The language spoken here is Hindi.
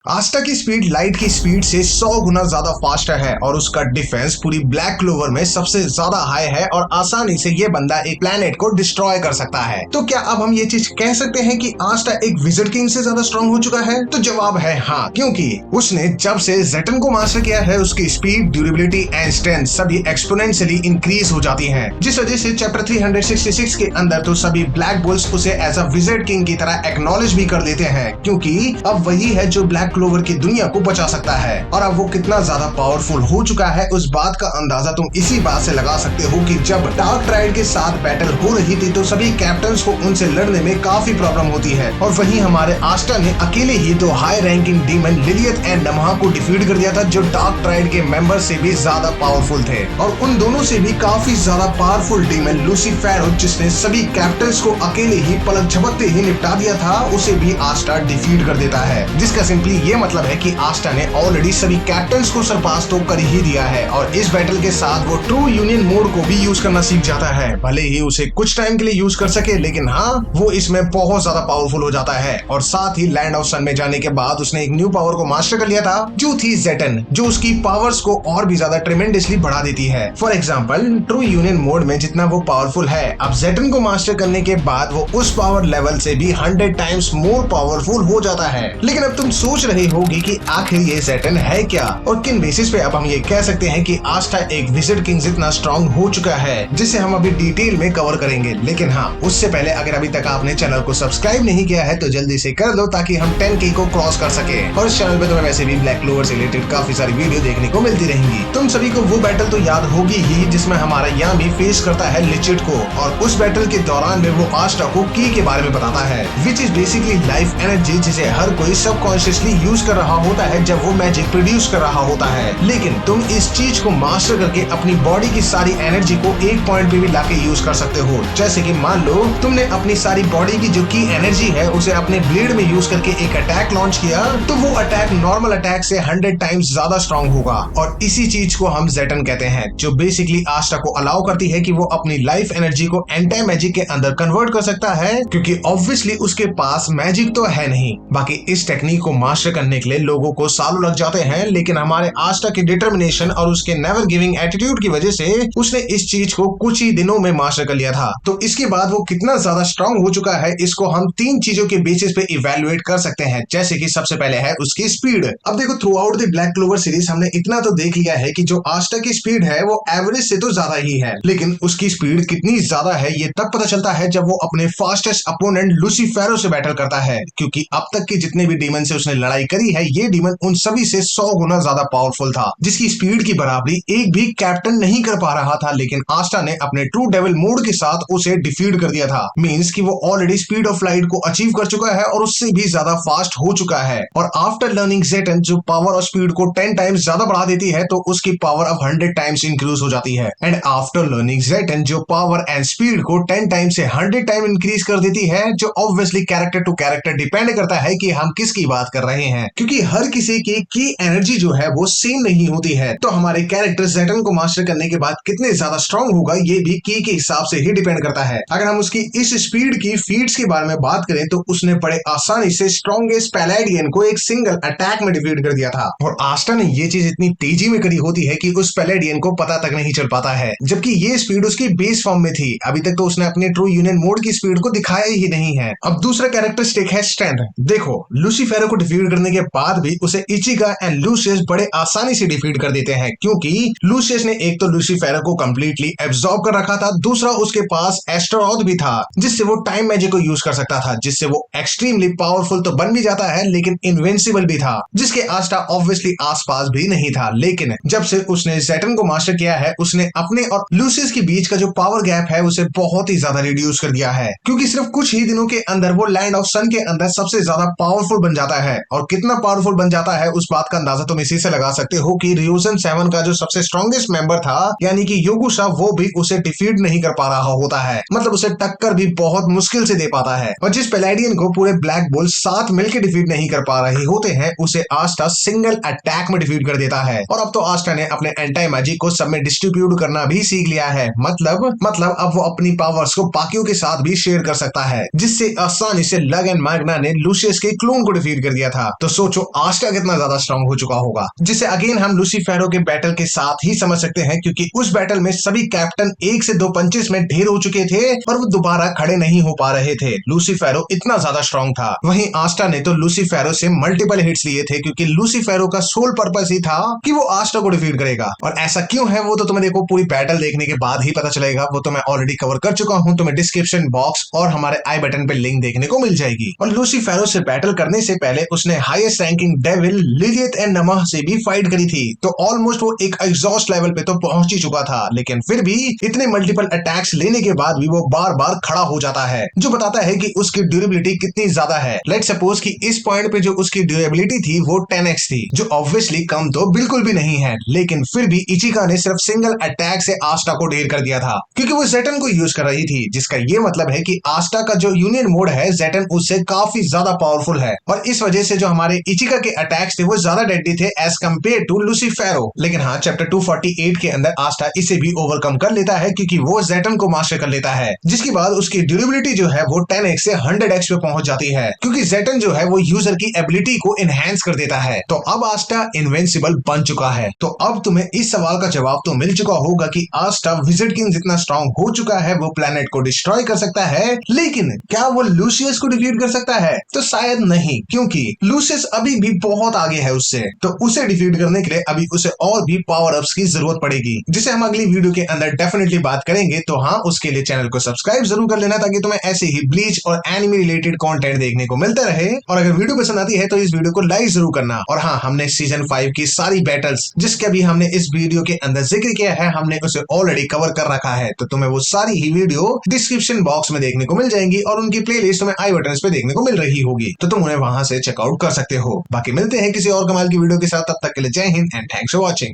आस्टा की स्पीड लाइट की स्पीड से 100 गुना ज्यादा फास्ट है और उसका डिफेंस पूरी ब्लैक क्लोवर में सबसे ज्यादा हाई है और आसानी से ये बंदा एक प्लेनेट को डिस्ट्रॉय कर सकता है। तो क्या अब हम ये चीज कह सकते हैं कि आस्टा एक विज़र्ड किंग से ज्यादा स्ट्रॉन्ग हो चुका है? तो जवाब है हाँ, क्योंकि उसने जब से जेटन को मास्टर किया है उसकी स्पीड, ड्यूरेबिलिटी एंड स्ट्रेंथ सभी एक्सपोनेंशियली इंक्रीज हो जाती है, जिस वजह से चैप्टर 366 के अंदर तो सभी ब्लैक बुल्स उसे एज अ विज़र्ड किंग की तरह एक्नॉलेज भी कर देते हैं, क्योंकि अब वही है जो ब्लैक क्लोवर की दुनिया को बचा सकता है। और अब वो कितना ज्यादा पावरफुल हो चुका है उस बात का अंदाजा तुम इसी बात से लगा सकते हो कि जब डार्क ट्राइड के साथ बैटल हो रही थी तो सभी कैप्टन्स को उनसे लड़ने में काफी प्रॉब्लम होती है, और वहीं हमारे आस्टा ने अकेले ही तो हाई रैंकिंग डीमन लिलियथ एंड नमहा को डिफीट कर दिया था, जो डार्क ट्राइड के मेंबर से भी ज्यादा पावरफुल थे। और उन दोनों से भी काफी ज्यादा पावरफुल डीमन लूसीफेरो, जिसने सभी कैप्टन्स को अकेले ही पलक झपकते ही निपटा दिया था, उसे भी आस्टा डिफीट कर देता है। जिसका सिंपली ये मतलब है कि आस्टा ने ऑलरेडी सभी कैप्टन्स को सरपास तो कर ही दिया है, और इस बैटल के साथ वो ट्रू यूनियन मोड को भी यूज करना सीख जाता है। भले ही उसे कुछ टाइम के लिए यूज कर सके, लेकिन हाँ, वो इसमें बहुत ज्यादा पावरफुल हो जाता है। और साथ ही लैंड ऑफ सन में जाने के बाद उसने एक न्यू पावर को मास्टर कर लिया था, जो थी जेटन, जो उसकी पावर्स को और भी ज्यादा ट्रेमेंडसली बढ़ा देती है। For example, true union mode में जितना वो पावरफुल है, अब जेटन को मास्टर करने के बाद वो उस पावर लेवल से भी 100 टाइम्स मोर पावरफुल हो जाता है। लेकिन अब तुम सोच रहे होगी कि आखिर ये जेटन है क्या, और किन बेसिस पे अब हम ये कह सकते हैं कि आस्टा एक विज़र्ड किंग जितना स्ट्रॉन्ग हो चुका है, जिसे हम अभी डिटेल में कवर करेंगे। लेकिन हाँ, उससे पहले अगर अभी तक आपने चैनल को सब्सक्राइब नहीं किया है तो जल्दी से कर दो, ताकि हम 10K को क्रॉस कर सके। और इस चैनल पे तुम्हें वैसे भी ब्लैक क्लोवर से रिलेटेड काफी सारी वीडियो देखने को मिलती रहेंगी। तुम सभी को वो बैटल तो याद होगी ही जिसमें हमारा यामी फेस करता है लिचिड को, और उस बैटल के दौरान में वो आस्टा को की के बारे में बताता है, which is basically life energy, जिसे हर कोई सबकॉन्शियसली यूज कर रहा होता है जब वो मैजिक प्रोड्यूस कर रहा होता है। लेकिन तुम इस चीज को मास्टर करके अपनी बॉडी की सारी एनर्जी को एक पॉइंट पे भी लाके यूज कर सकते हो। जैसे कि मान लो तुमने अपनी सारी बॉडी की जो की एनर्जी है उसे अपने ब्लेड में यूज करके एक अटैक लॉन्च किया, तो वो अटैक नॉर्मल अटैक से 100 टाइम्स ज्यादा स्ट्रॉन्ग होगा। और इसी चीज को हम जेटन कहते हैं, जो बेसिकली आस्टा को अलाउ करती है कि वो अपनी लाइफ एनर्जी को एंटी मैजिक के अंदर कन्वर्ट कर सकता है, क्योंकि ऑब्वियसली उसके पास मैजिक तो है नहीं। बाकी इस टेक्निक को मास्टर करने के लिए लोगों को सालों लग जाते हैं, लेकिन हमारे आस्टा की डिटर्मिनेशन और उसके नेवर गिविंग एटीट्यूड की वजह से उसने इस चीज को कुछ ही दिनों में मास्टर कर लिया था। तो इसके बाद वो कितना ज्यादा स्ट्रॉन्ग हो चुका है, इसको हम 3 चीजों के बेसिस पे इवैल्यूएट कर सकते हैं। जैसे कि सबसे पहले है उसकी स्पीड। अब देखो, through out the black clover series हमने इतना तो देख लिया है कि जो आस्टा की स्पीड है वो एवरेज से तो ज्यादा ही है, लेकिन उसकी स्पीड कितनी ज्यादा है ये तब पता चलता है जब वो अपने फास्टेस्ट अपोनेंट लूसीफेरो से बैटल करता है, क्योंकि अब तक के जितने भी डीमन से उसने लड़ाई करी है, ये डीमन उन सभी से 100 गुना ज्यादा पावरफुल था, जिसकी स्पीड की बराबरी एक भी कैप्टन नहीं कर पा रहा था। लेकिन आस्टा ने अपने ट्रू डेविल मोड के साथ उसे डिफीट कर दिया था। मींस कि वो ऑलरेडी स्पीड ऑफ लाइट को अचीव कर चुका है और उससे भी ज्यादा फास्ट हो चुका है। और आफ्टर लर्निंग जेटन, जो पावर और स्पीड को 10 टाइम्स ज्यादा बढ़ा देती है, तो उसकी पावर अब 100 टाइम्स इंक्रीज हो जाती है। एंड आफ्टर लर्निंग जेटन, जो पावर एंड स्पीड को 10 टाइम से 100 टाइम इंक्रीज कर देती है, जो obviously character to character depend करता है कि हम किसकी बात कर रहे हैं, क्योंकि हर किसी की एनर्जी जो है वो सेम नहीं होती है। तो हमारे कैरेक्टर जेटन को मास्टर करने के बाद कितने ज्यादा स्ट्रॉन्ग होगा ये भी की के हिसाब से ही डिपेंड करता है। अगर हम उसकी इस स्पीड की फीट्स के बारे में बात करें तो उसने बड़े आसानी से स्ट्रॉन्गेस्ट पैलेडियन को एक सिंगल अटैक में डिफीट कर दिया था, और आस्टा ने ये चीज इतनी तेजी में करी होती है कि उस पैलेडियन को पता तक नहीं चल पाता है, जबकि ये स्पीड उसकी बेस फॉर्म में थी। अभी तक तो उसने अपने ट्रू यूनियन मोड की स्पीड को दिखाया ही नहीं है। अब दूसरा कैरेक्टरिस्टिक है स्ट्रेंथ। देखो, लूसीफेरो को डिफीट करने के बाद भी उसे इचिका एंड लूसियस बड़े आसानी से डिफीट कर देते हैं, क्योंकि लूसियस ने एक तो लूसीफेरो को कंप्लीटली एब्सॉर्ब कर रखा था, दूसरा उसके पास एस्ट्रोथ भी था, जिससे वो टाइम मैजिक को यूज कर सकता था, जिससे वो एक्सट्रीमली पावरफुल तो बन भी जाता है, लेकिन इनविंसिबल भी था, जिसके आस्टा ऑब्वियसली आसपास भी नहीं था। लेकिन जब से उसने जेटन को मास्टर किया है, उसने अपने और लूसियस के बीच का जो पावर गैप है उसे बहुत ही ज्यादा रिड्यूस कर दिया है, क्योंकि सिर्फ कुछ ही दिनों के अंदर वो लैंड ऑफ सन के अंदर सबसे ज्यादा पावरफुल बन जाता है। और कितना पावरफुल बन जाता है उस बात का अंदाजा तुम इसी से लगा सकते हो कि रियोजन 7 का जो सबसे स्ट्रॉन्गेस्ट मेंबर था, यानी कि योगुशा, वो भी उसे डिफीट नहीं कर पा रहा होता है। मतलब उसे टक्कर भी बहुत मुश्किल से दे पाता है। और जिस पैलेडियन को पूरे ब्लैक बुल साथ मिलकर डिफीट नहीं कर पा रहे होते हैं, उसे आस्टा सिंगल अटैक में डिफीट कर देता है। और अब तो आस्टा ने अपने एंटी मैजिक को सब में डिस्ट्रीब्यूट करना भी सीख लिया है। मतलब अब वो अपनी पावर्स को बाकियों के साथ भी शेयर कर सकता है, जिससे आसानी से लग एंड मैग्ना ने लूसियस के क्लोन को डिफीट कर दिया था। तो सोचो आस्टा कितना ज्यादा स्ट्रांग हो चुका होगा, जिसे अगेन हम लूसीफेरो के बैटल के साथ ही समझ सकते हैं, क्योंकि उस बैटल में सभी कैप्टन 1 से 2 पंचेस में ढेर हो चुके थे और वो दोबारा खड़े नहीं हो पा रहे थे। लूसीफेरो इतना ज्यादा स्ट्रांग था। वहीं आस्टा ने तो लूसीफेरो से मल्टीपल हिट्स लिए थे, क्योंकि लूसीफेरो का सोल पर्पस ही था कि वो आस्टा को डिफीट करेगा। और ऐसा क्यों है वो तो तुम्हें देखो पूरी बैटल देखने के बाद ही पता चलेगा। वो तो मैं ऑलरेडी कवर कर चुका हूं, तुम्हें डिस्क्रिप्शन बॉक्स और हमारे आई बटन पे लिंक देखने को मिल जाएगी। और लूसीफेरो से बैटल करने से पहले उसने हाईएस्ट रैंकिंग डेविल लिलियथ एंड नमह से भी फाइट करी थी, तो ऑलमोस्ट वो एक एग्जॉस्ट लेवल पे तो पहुंच ही चुका था। लेकिन फिर भी इतने मल्टीपल अटैक्स लेने के बाद भी वो बार बार खड़ा हो जाता है, जो बताता है कि उसकी ड्यूरेबिलिटी कितनी ज्यादा है। लेट्स सपोज कि इस पॉइंट पे जो उसकी ड्यूरेबिलिटी थी वो 10x थी, जो ऑब्वियसली कम तो बिल्कुल भी नहीं है। लेकिन फिर भी इचिका ने सिर्फ सिंगल अटैक से आस्टा को ढेर कर दिया था, क्योंकि वो जेटन को यूज कर रही थी, जिसका ये मतलब है कि आस्टा का जो यूनियन मोड है जेटन उससे काफी ज्यादा पावरफुल है। और इस वजह से जो हमारे इचिका के अटैक्स थे वो ज्यादा डेडली थे एज कम्पेयर टू लूसीफेरो। लेकिन हाँ, चैप्टर 248 के अंदर आस्टा इसे भी ओवरकम कर लेता है, क्योंकि वो जेटन को मास्टर कर लेता है, जिसके बाद उसकी ड्यूरेबिलिटी जो है वो 10x से 100x पे पहुंच जाती है, क्योंकि जेटन जो है वो यूजर की एबिलिटी को एनहांस कर देता है। तो अब आस्टा इनविंसिबल बन चुका है। तो अब तुम्हें इस सवाल का जवाब तो मिल चुका होगा कि आस्टा विजिट किंग जितना स्ट्रांग हो चुका है, वो प्लेनेट को डिस्ट्रॉय कर सकता है, लेकिन क्या वो लूसियस को डिफीट कर सकता है? तो शायद नहीं, क्योंकि लूसियस अभी भी बहुत आगे है उससे। तो उसे डिफीट करने के लिए अभी उसे और भी पावर अप्स की जरूरत पड़ेगी, जिसे हम अगली वीडियो के अंदर डेफिनेटली बात करेंगे। तो हाँ, उसके लिए चैनल को सब्सक्राइब जरूर कर लेना, ताकि तुम्हें ऐसे ही ब्लीच और एनिमे रिलेटेड कंटेंट देखने को मिलता रहे। और अगर वीडियो पसंद आती है तो इस वीडियो को लाइक जरूर करना। और हाँ, हमने सीजन 5 की सारी बैटल्स जिसके भी हमने इस वीडियो के अंदर जिक्र किया है, हमने उसे ऑलरेडी कवर कर रखा है। तो तुम्हें वो सारी ही वीडियो डिस्क्रिप्शन बॉक्स में देखने को मिल जाएंगी, और उनकी प्लेलिस्ट तुम्हें आई बटन पे देखने को मिल रही होगी, तो तुम उन्हें वहां से चेकआउट कर सकते हो। बाकी मिलते हैं किसी और कमाल की वीडियो के साथ, तब तक के लिए जय Hind and thanks for watching.